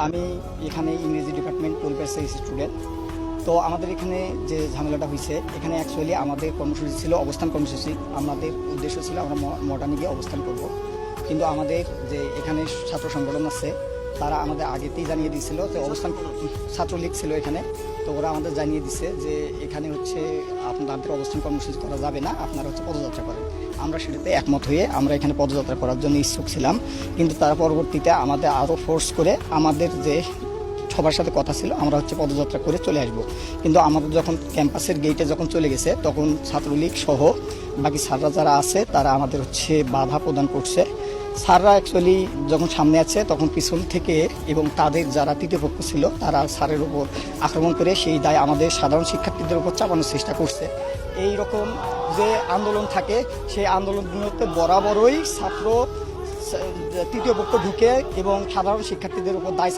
আমি এখানে ইংরেজি ডিপার্টমেন্ট 12 এর স্টুডেন্ট। তো আমাদের এখানে যে ঝামেলাটা হয়েছে, এখানে অ্যাকচুয়ালি আমাদের কর্মসূচি ছিল অবস্থান কর্মসূচি। আমাদের উদ্দেশ্য ছিল আমরা মডার্নে গিয়ে অবস্থান করব, কিন্তু আমাদের যে এখানে ছাত্র সংগঠন আছে তারা আমাদের আগেতেই জানিয়ে দিয়েছিল যে অবস্থান ছাত্রলীগ ছিল এখানে। তো ওরা আমাদের জানিয়ে দিছে যে এখানে হচ্ছে আপনাদের অবস্থান কর্মসূচি করা যাবে না, আপনারা হচ্ছে পদযাত্রা করেন। আমরা সেটাতে একমত হয়ে আমরা এখানে পদযাত্রা করার জন্য ইচ্ছুক ছিলাম, কিন্তু তারা পরবর্তীতে আমাদের আরও ফোর্স করে আমাদের যে সবার সাথে কথা ছিল আমরা হচ্ছে পদযাত্রা করে চলে আসব। কিন্তু আমাদের যখন ক্যাম্পাসের গেটে যখন চলে গেছে তখন ছাত্রলীগ সহ বাকি স্যাররা যারা আছে তারা আমাদের হচ্ছে বাধা প্রদান করছে। স্যাররা অ্যাকচুয়ালি যখন সামনে আছে তখন পিছন থেকে এবং তাদের যারা তৃতীয় পক্ষ ছিল তারা স্যারের উপর আক্রমণ করে সেই দায় আমাদের সাধারণ শিক্ষার্থীদের উপর চাপানোর চেষ্টা করছে। এই রকম যে আন্দোলন থাকে সেই আন্দোলনগুলোতে বরাবরই ছাত্র তৃতীয় পক্ষ ঢুকে এবং সাধারণ শিক্ষার্থীদের উপর দায়